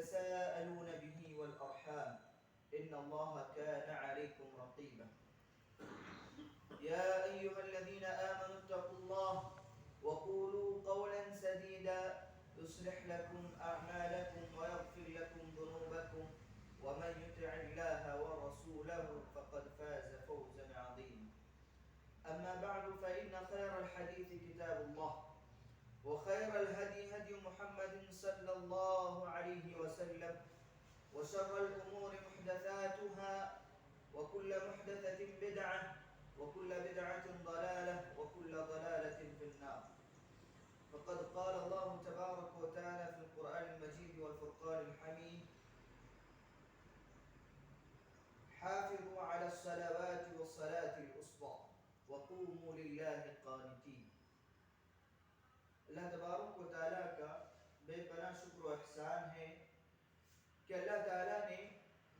تساءلون به والأرحام إن الله كان عليكم رقيبا يا أيها الذين آمنوا اتقوا الله وقولوا قولا سديدا يصلح لكم أعمالكم ويغفر لكم ذنوبكم ومن يطع الله ورسوله فقد فاز فوزا عظيما أما بعد فإن خير الحديث كتاب الله وخير الهدي هدي محمد صلى الله عليه وسلم وشر الأمور محدثاتها وكل محدثة بدعة وكل بدعة ضلالة وكل ضلالة في النار فقد قال الله تبارك وتعالى في القرآن المجيد والفرقان الحميد حافظوا على الصلوات والصلاة الوسطى وقوموا لله قانتين. اللہ تبارک و تعالیٰ کا بے پناہ شکر و احسان ہے کہ اللہ تعالیٰ نے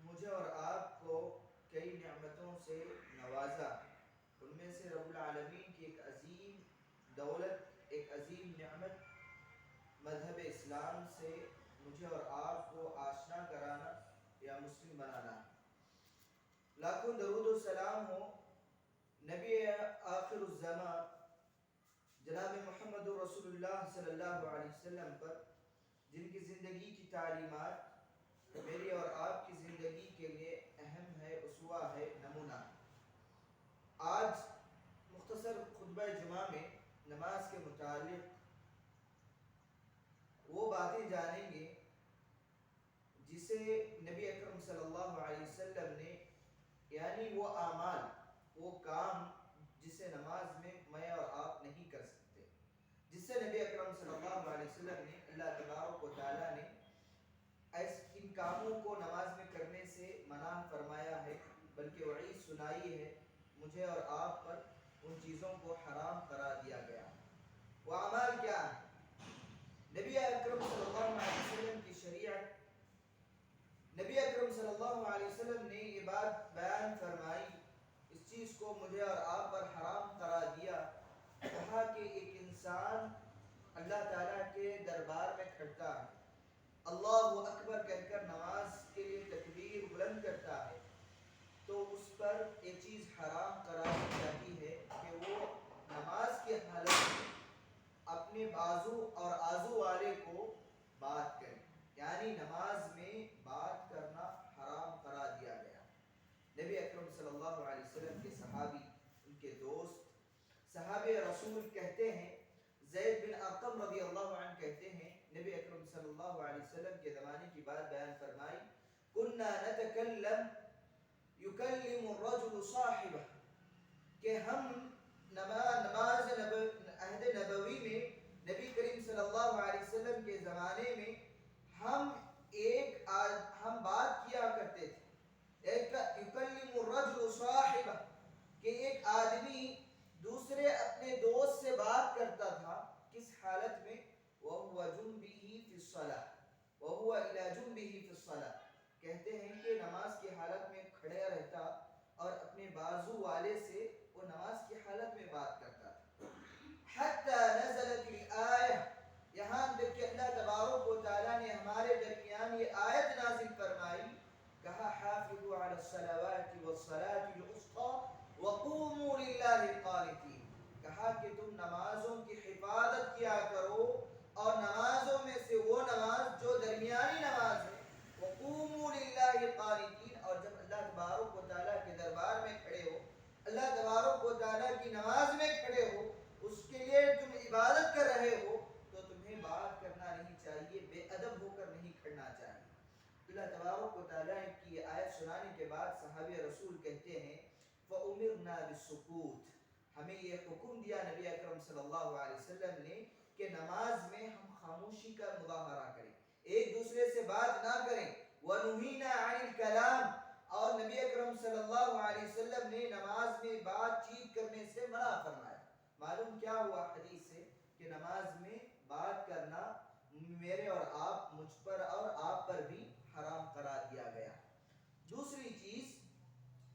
مجھے اور آپ کو کئی نعمتوں سے نوازا. ان میں سے رب العالمین کی ایک عظیم دولت, ایک عظیم نعمت مذہب اسلام سے مجھے اور آپ کو آشنا کرانا یا مسلم بنانا. لاکھوں درود و سلام ہو نبی آخر الزمان جناب محمد رسول اللہ صلی اللہ علیہ وسلم پر, جن کی زندگی کی تعلیمات میری اور آپ کی زندگی کے لیے اہم ہے, اسوہ ہے, نمونہ. آج مختصر خطبہ جمعہ میں نماز کے متعلق وہ باتیں جانیں گے جسے نبی اکرم صلی اللہ علیہ وسلم نے, یعنی وہ اعمال, وہ کام جسے نماز میں اور آپ نہیں کر سکتے, جس سے نبی اکرم صلی اللہ علیہ وسلم نے, اللہ تبارک و تعالیٰ نے ان کاموں کو نماز میں کرنے سے منع فرمایا ہے, بلکہ وعید سنائی ہے مجھے اور آپ پر, ان چیزوں کو حرام قرار دیا گیا. وہ اعمال کیا ہیں؟ نبی اکرم صلی اللہ علیہ وسلم کی شریعت, نبی اکرم صلی اللہ علیہ وسلم نے یہ بات بیان فرمائی, اس چیز کو مجھے اور آپ پر حرام قرار دیا. کہا کہ ایک انسان اللہ تعالیٰ کے دربار میں کھڑتا ہے, اللہ اکبر کہہ کر نماز کے لیے تکبیر بلند کرتا ہے, تو اس پر ایک چیز حرام قرار دی جاتی ہے کہ وہ نماز کی حالت میں اپنے بازو اور آزو والے کو بات کرے, یعنی نماز میں بات کرنا حرام قرار دیا گیا. نبی اکرم صلی اللہ علیہ وسلم کے صحابی, ان کے دوست, صحابہ رسول کہتے ہیں, زید بن ارقم رضی اللہ عنہ کہتے ہیں, نبی اکرم صلی اللہ علیہ وسلم کے زمانے کی بات بیان فرمائی, کننا نتکلم یکلم الرجل صاحبہ, کہ ہم نماز عہد نبوی میں نبی کریم صلی اللہ علیہ وسلم کے زمانے میں ہم بات کیا کرتے تھے. یکلم الرجل صاحبہ, کہ ایک آدمی دوسرے اپنے دوست سے بات کرتا تھا, کس حالت میں؟ وَهُوَ جُنْبِهِ فِي الصَّلَاةِ وَهُوَ إِلَى جُنْبِهِ فِي الصَّلَاةِ, کہتے ہیں کہ نماز کی حالت میں کھڑے رہتا اور اپنے بازو والے سے وہ نماز کی حالت میں بات کرتا تھا. حتی نزلت الآیہ, یہاں تک کہ اللہ تبارک و تعالیٰ نے ہمارے درمیان یہ آیت نازل فرمائی, کہا حافظوا علی الصلوات والصلاة الوسطى وقوموا للہ قانتین, کہا کہ تم نمازوں کی حفاظت کیا کرو, اور نمازوں میں سے وہ نماز جو درمیانی نماز ہے, وقوموا للہ قانتین, اور جب اللہ تبارک و تعالیٰ کے دربار میں کھڑے ہو, اللہ تبارک و تعالیٰ کی نماز میں کھڑے ہو, اس کے لیے تم عبادت کر رہے ہو, تو تمہیں بات کرنا نہیں چاہیے, بے ادب ہو کر نہیں کھڑنا چاہیے. اللہ تبارک و تعالیٰ کی آیت سنانے کے بعد صحابہ رسول کہتے ہیں, فَأُمِرْنَا بِالسُّكُوتِ, ہمیں یہ حکم دیا نبی اکرم صلی اللہ علیہ وسلم نے کہ نماز میں ہم خاموشی کا مظاہرہ کریں, ایک دوسرے سے بات نہ کریں. وَنُهِينَا عَنِ الْكَلَامِ, اور نبی اکرم صلی اللہ علیہ وسلم نے نماز میں بات چیت کرنے سے منع فرمایا. معلوم کیا ہوا حدیث سے, کہ نماز میں بات کرنا میرے اور آپ, مجھ پر اور آپ پر بھی حرام قرار دیا گیا. دوسری چیز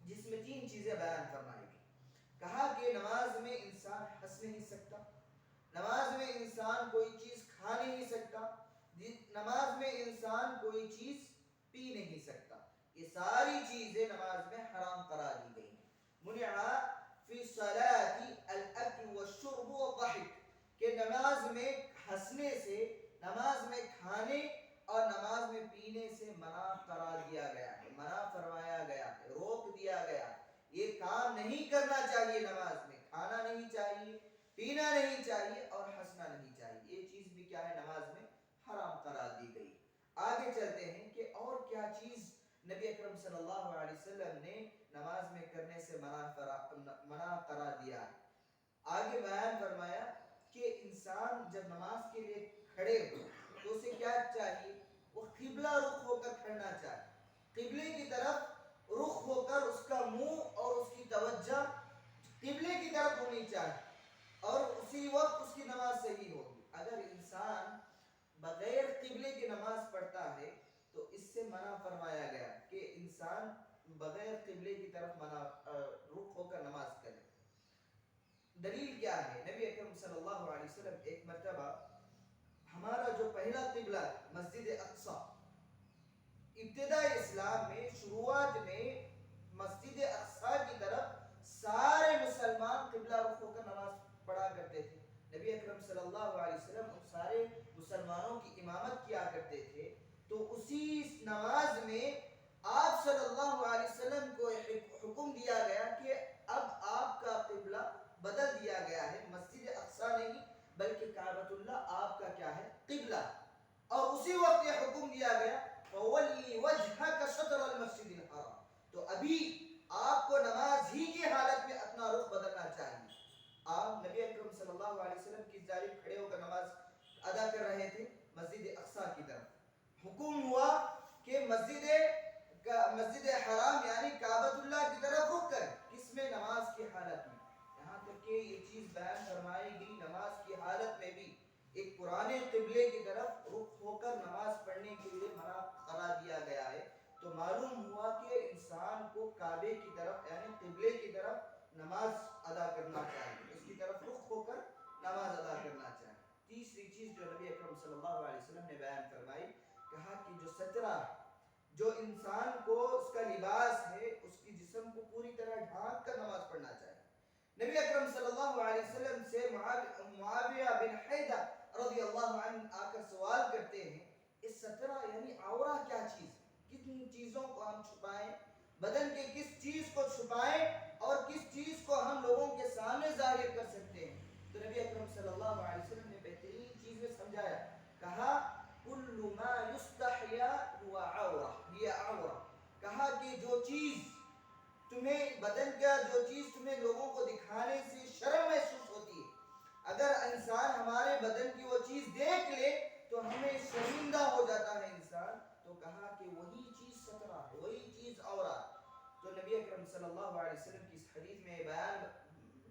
جس میں 3 چیزیں بیان فرمائی گئی, کہا کہ نماز میں انسان ہنس نہیں سکتا, نماز میں انسان کوئی چیز کھا نہیں سکتا, نماز میں انسان کوئی چیز پی نہیں سکتا. یہ ساری چیزیں نماز میں حرام قرار دی گئی ہیں. منع فی الصلاۃ الاکل والشرب والضحک، کہ نماز میں ہنسنے سے، نماز میں کھانے اور نماز میں پینے سے منع قرار دیا گیا ہے، منع فرمایا گیا ہے، روک دیا گیا ہے. یہ کام نہیں کرنا چاہیے. نماز میں کھانا نہیں چاہیے، پینا نہیں چاہیے اور ہنسنا نہیں چاہیے. یہ چیز بھی کیا ہے؟ نماز میں حرام قرار دی گئی. آگے چلتے ہیں کہ اور کیا چیز نبی اکرم صلی اللہ علیہ وسلم نے نماز میں کرنے سے منع قرار دیا ہے. آگے بیان فرمایا کہ انسان جب نماز کے لیے کھڑے ہو تو اسے کیا چاہیے؟ وہ قبلہ رخ ہو کر کھڑنا چاہیے. قبلے کی طرف رخ ہو کر اس کا منہ اور اس کی توجہ قبلے کی طرف ہونی چاہیے، اور اسی وقت اس کی نماز صحیح ہوگی. اگر انسان بغیر قبلے کی نماز پڑھتا ہے تو اس سے منع فرمایا گیا کہ انسان بغیر قبلے کی طرف رخ ہو کر نماز کرے. دلیل کیا ہے؟ نبی اکرم صلی اللہ علیہ وسلم ایک مرتبہ، ہمارا جو پہلا قبلہ مسجد اقصی، ابتدائی اسلام میں شروعات میں مسجد اقصی کی طرف سارے مسلمان قبلہ رخ ہو کر نماز پڑھا کرتے تھے. نبی اکرم صلی اللہ علیہ وسلم ان سارے مسلمانوں کی امامت کیا کرتے تھے. تو اسی نماز میں آپ صلی اللہ علیہ وسلم کو حکم دیا گیا کہ اب آپ کا قبلہ بدل دیا گیا ہے، مسجد اقصی نہیں بلکہ کعبۃ اللہ آپ کا کیا ہے؟ قبلہ. اور اسی وقت یہ حکم دیا گیا فَوَلِّ وَجْهَكَ شَطْرَ الْمَسْجِدِ الْحَرَامِ، تو ابھی آپ کو نماز ہی کی حالت میں اپنا رخ بدلنا چاہیے. آپ نبی اکرم صلی اللہ علیہ وسلم کی جانب کھڑے ہو کر نماز ادا کر رہے تھے مسجد اقصی کی طرف. حکم ہوا کہ مسجد حرام یعنی کعبۃ اللہ کی طرف رخ کر، کس میں؟ نماز کی حالت میں. یہاں تک کہ یہ چیز بیان فرمائی گئی نماز کی حالت میں بھی ایک پرانے قبلے کی طرف رخ ہو کر نماز پڑھنے کے لیے منع قرار دیا گیا ہے. تو معلوم ہوا کہ انسان کو کعبے کی طرف یعنی قبلے کی طرف نماز ادا کرنا چاہیے، اس کی طرف رخ ہو کر نماز ادا کرنا چاہیے. تیسری چیز جو نبی اکرم صلی اللہ علیہ وسلم نے بیان فرمائی، کہا کہ جو سترہ، جو انسان کو اس کا لباس ہے، اس کی جسم کو پوری طرح ڈھانک کر نماز پڑھنا چاہیے. نبی اکرم صلی اللہ علیہ وسلم سے معاویہ بن حیدہ رضی اللہ عنہ آ کر سوال کرتے ہیں، اس سترہ یعنی عورہ کیا چیز ہے؟ کتنی چیزوں کو ہم چھپائیں؟ بدن کے کس چیز کو چھپائیں اور کس چیز کو ہم لوگوں کے سامنے ظاہر کر سکتے ہیں؟ تو نبی اکرم صلی اللہ علیہ وسلم نے بہترین چیز میں سمجھایا، کہا کل ما یستحیا هو عورہ، یہ عورہ. کہا کہ جو چیز تمہیں بدن کا، جو چیز تمہیں لوگوں کو دکھانے سے شرم محسوس ہوتی ہے، اگر انسان ہمارے بدن کی وہ چیز دیکھ لے تو ہمیں شرمندہ ہو جاتا ہے انسان، تو کہا کہ وہی چیز سترہ ہے، وہی چیز عورت. تو نبی اکرم صلی اللہ علیہ وسلم کی اس حدیث میں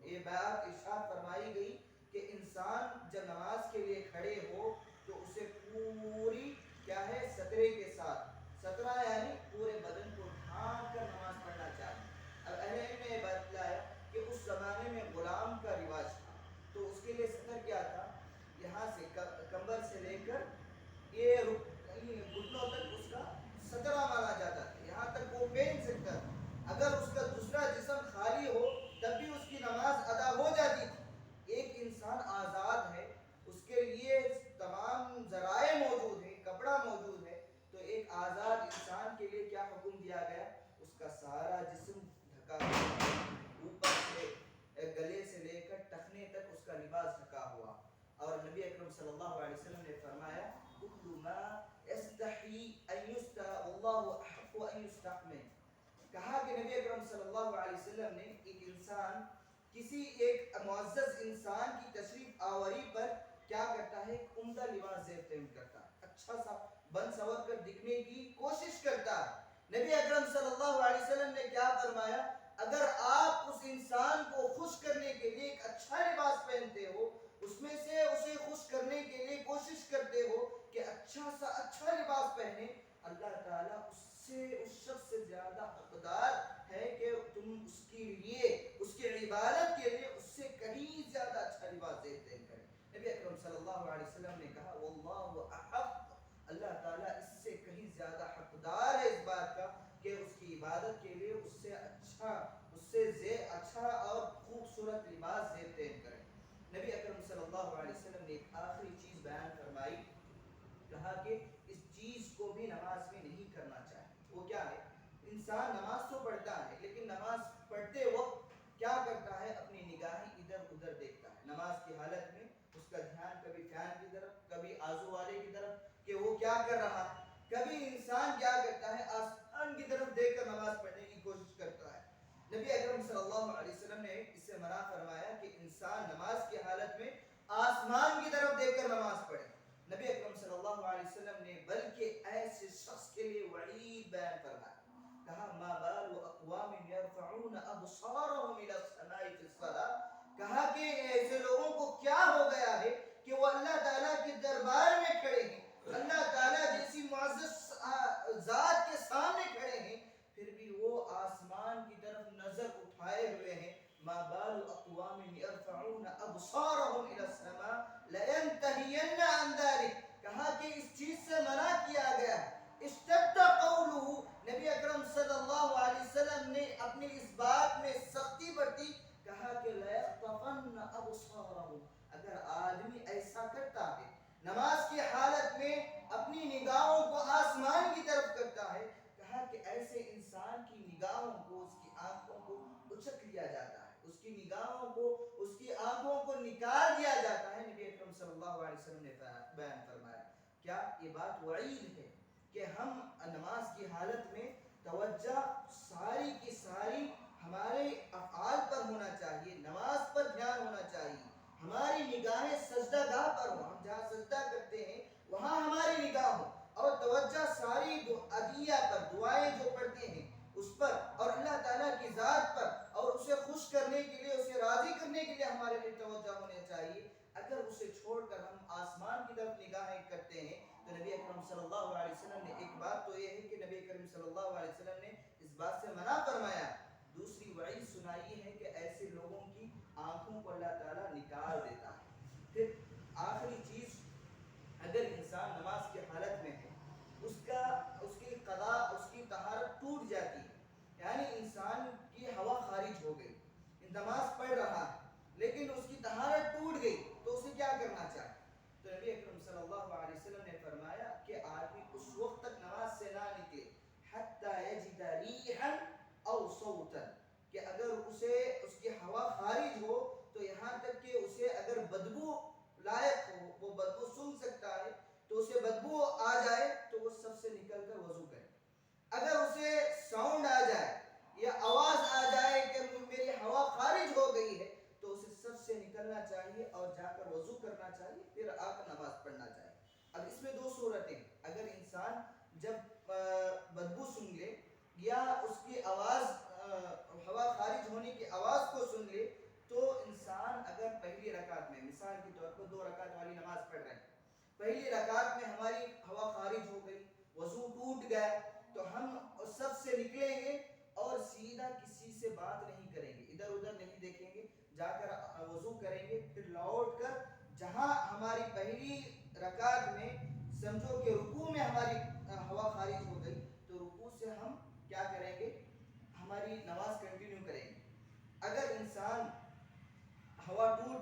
یہ بات ارشاد فرمائی گئی کہ انسان جب نماز کے لیے کھڑے ہو تو اسے پوری کیا ہے؟ سترے کے ساتھ، سترہ یعنی پورے بدن کو ڈھانپ کر نماز پڑھنا چاہیے. اب اہل علم نے بتلایا کہ اس زمانے میں غلام کا رواج تھا، تو اس کے لیے ستر کیا تھا؟ یہاں سے کمبر سے لے کر یہ گھٹنوں تک اس کا سترہ مانا جاتا تھا، یہاں تک وہ پہن سکتا تھا. اگر اس کا دوسرا جسم خالی ہو تب بھی اس کی نماز ادا ہو جاتی تھی. ایک انسان آزاد ہے، اس کے لیے تمام ذرائع موجود ہیں، کپڑا موجود ہے، تو ایک آزاد انسان کے لیے کیا حکم دیا گیا؟ اس کا سارا جسم ڈھکا ہوا، اوپر سے گلے سے لے کر ٹخنے تک اس کا لباس ڈھکا ہوا. اور نبی اکرم صلی اللہ علیہ وسلم نے فرمایا کل ما یستحی ان یستحی واللہ احق ان یستحمل. کہا کہ نبی اکرم صلی اللہ علیہ وسلم نے ایک انسان، کسی ایک معزز انسان کی تشریف آوری پر کیا کرتا ہے؟ ایک عمدہ لباس زیب تن کرتا ہے، اچھا سا بن سور کر دکھنے کی کوشش کرتا ہے. نبی اکرم صلی اللہ علیہ وسلم نے کیا فرمایا؟ اگر آپ اس انسان کو خوش کرنے کے لیے ایک اچھا لباس پہنتے ہو، اس میں سے اسے خوش کرنے کے لیے کوشش کرتے ہو کہ اچھا سا اچھا لباس پہنے، اللہ تعالیٰ اس شخص سے زیادہ حقدار ہے کہ تم اس کے لیے، اس کی عبادت کے لیے اس سے کہیں زیادہ اچھا لباس دیتے کریں. نبی اکرم صلی اللہ علیہ وسلم نے کہا واللہ احق، اللہ تعالیٰ اس سے کہیں زیادہ انسان نماز تو پڑھتا ہے لیکن نماز پڑھتے وقت کیا کرتا ہے؟ اپنی نگاہیں ادھر ادھر دیکھتا ہے نماز کی حالت میں. اس کا دھیان کبھی فین کی طرف کبھی آزو والے کی طرف کہ وہ کیا کر رہا ہے. کبھی انسان کیا کرتا ہے؟ آسمان کی طرف دیکھ کر نماز پڑھنے کی کوشش کرتا ہے. نبی اکرم صلی اللہ علیہ وسلم نے اس سے منع فرمایا کہ انسان نماز کی حالت میں آسمان کی طرف دیکھ کر نماز پڑھے. نبی اکرم صلی اللہ علیہ وسلم نے بلکہ ایسے شخص کے لیے وعید بیان فرمایا. کہا ما بال اقوام يرفعون ابصارهم الى السماء في الصلاه. کہا کہ ایسے لوگوں کو کیا ہو گیا ہے کہ وہ اللہ تعالیٰ کے دربار میں کھڑے ہیں, اللہ تعالیٰ جیسی معزز ذات کے سامنے کھڑے ہیں, پھر بھی وہ آسمان کی طرف نظر اٹھائے ہوئے ہیں. ما بال اقوام يرفعون ابصارهم الى السماء لينتهين عن ذلك. کہا کہ اس چیز سے منع کیا گیا ہے. اشتد قوله, نبی اکرم صلی اللہ علیہ وسلم نے اپنی اس بات میں سختی برتی. کہا کہ لَيَخْطَفَنَّ أَبْصَارَهُ, اگر آدمی ایسا کرتا ہے نماز کی حالت میں اپنی نگاہوں کو آسمان کی طرف کرتا ہے, کہا کہ ایسے انسان کی نگاہوں کو, اس کی آنکھوں کو اچک لیا جاتا ہے, اس کی نگاہوں کو, اس کی آنکھوں کو نکال دیا جاتا ہے. نبی اکرم صلی اللہ علیہ وسلم نے بیان فرمایا. کیا یہ بات وعید ہے کہ ہم نماز کی حالت میں توجہ ساری کی ساری ہمارے افعال پر ہونا چاہیے, نماز پر دھیان ہونا چاہیے, ہماری نگاہیں سجدہ گاہ پر ہوں, ہم جہاں سجدہ کرتے ہیں وہاں ہماری نگاہ ہو, اور توجہ ساری ادعیہ پر, دعائیں جو پڑھتے ہیں اس پر, اور اللہ تعالیٰ کی ذات پر, اور اسے خوش کرنے کے لیے, اسے راضی کرنے کے لیے ہمارے لیے توجہ ہونے چاہیے. اگر اسے چھوڑ کر ہم آسمان کی طرف نگاہیں کرتے ہیں تو نبی اکرم صلی اللہ علیہ وسلم نے, ایک بات تو یہ ہے کہ نبی اکرم صلی اللہ علیہ وسلم نے اس بات سے منع فرمایا, دوسری وعید سنائی ہے کہ ایسے لوگوں کی آنکھوں کو اللہ تعالیٰ نکال دیتا ہے. پھر آخری چیز, اگر انسان نماز کی حالت میں ہے, اس کی قضا, اس کی طہارت ٹوٹ جاتی ہے, یعنی انسان کی ہوا خارج ہو گئی, نماز پڑھ رہا ہے لیکن اس کی طہارت ٹوٹ گئی, تو اسے کیا کرنا چاہیے؟ تو نبی اکرم صلی اللہ علیہ وسلم نے فرمایا کہ آدمی اس وقت تک نماز سے نہ نکلے حتی یجد ریحا او صوتا, کہ اگر اسے اس کی ہوا خارج ہو تو یہاں تک کہ اسے اگر بدبو لائق ہو, وہ بدبو سن سکتا ہے, تو اسے بدبو آ جائے تو وہ سب سے نکل کر وضو کرے. اگر اسے ساؤنڈ آ جائے یا آواز آ جائے کہ میری ہوا خارج ہو گئی ہے, تو اسے سب سے نکلنا چاہیے اور جا کر وضو کرنا چاہیے, پھر آ کر نماز پڑھنا چاہیے. اب اس میں دو صورتیں, اگر انسان جب بدبو سن لے یا اس کی آواز, ہوا خارج ہونے کی آواز کو سن لے, تو انسان اگر پہلی رکعت میں, مثال کے طور پر 2 رکعت والی نماز پڑھ رہے ہیں, پہلی رکعت میں ہماری ہوا خارج ہو گئی, وضو ٹوٹ گیا, تو ہم سب سے نکلیں گے اور سیدھا کسی سے بات نہیں کریں گے, ادھر ادھر نہیں دیکھیں گے, جا کر وضو کریں گے, پھر لوٹ کر جہاں ہماری پہلی رکعت میں سمجھو کہ رکوع میں ہماری ہوا خارج ہو گئی, تو رکوع سے ہم کیا کریں گے؟ ہماری نماز کنٹینیو کریں گے. اگر انسان وضو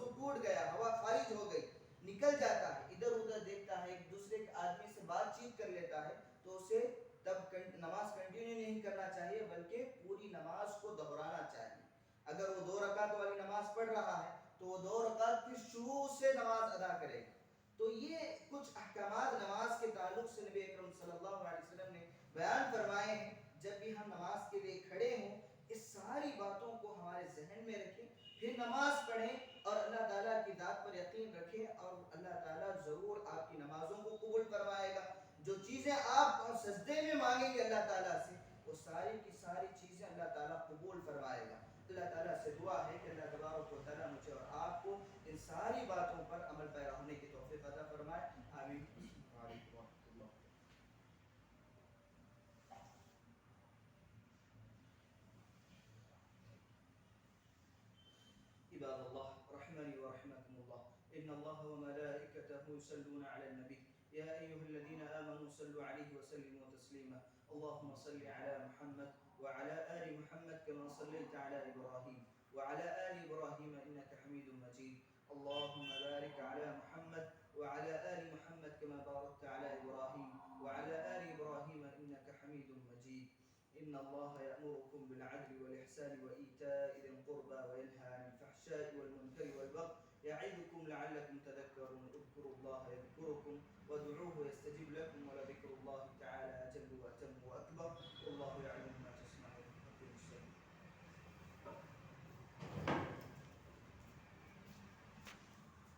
ٹوٹ گیا, ہوا خارج ہو گئی, نکل جاتا ہے, ادھر ادھر دیکھتا ہے, ایک دوسرے کے آدمی سے بات چیت کر لیتا ہے, تو اسے تب نماز کنٹینیو نہیں کرنا چاہیے بلکہ پوری نماز کو دہرانا چاہیے. اگر وہ 2 رکعت والی نماز پڑھ رہا ہے تو وہ 2 رکعت پھر شروع سے نماز ادا کرے گا. تو یہ کچھ احکامات نماز کے تعلق سے نبی اکرم صلی اللہ علیہ وسلم نے بیان فرمائے ہیں. جب بھی ہم نماز کے لیے کھڑے ہوں, اس ساری باتوں کو ہمارے ذہن میں رکھیں, پھر نماز پڑھیں اور اللہ تعالیٰ کی ذات پر یقین رکھیں, اور اللہ تعالیٰ ضرور آپ کی نمازوں کو قبول فرمائے گا. جو چیزیں آپ سجدے میں مانگیں گے اللہ تعالیٰ سے, وہ ساری کی ساری چیزیں اللہ تعالیٰ قبول فرمائے گا. اللہ تعالیٰ سے دعا ہے کہ اللہ تبارک و تعالیٰ مجھے اور آپ کو ان ساری باتوں پر عمل پیرا ہونے کی توفیق عطا فرمائے. آمین. وعلیکم ورحمۃ اللہ. عباد الله رحمني ورحمكم الله, إن الله وملائكته يصلون على النبي يا أيها الذين آمنوا صلوا عليه وسلموا تسليما. اللهم صل على محمد وعلى آل محمد كما صليت على إبراهيم وعلى آل إبراهيم إنك حميد مجيد. اللهم بارك على محمد وعلى آل محمد كما باركت على إبراهيم وعلى آل إبراهيم إنك حميد مجيد. إن الله يأمركم بالعدل والإحسان وإيتاء ذي القربى وينهى عن الفحشاء والمنكر والبغي يعظكم لعلكم تذكرون اذكروا الله يذكركم وادعوه يستجب لكم ولذكر الله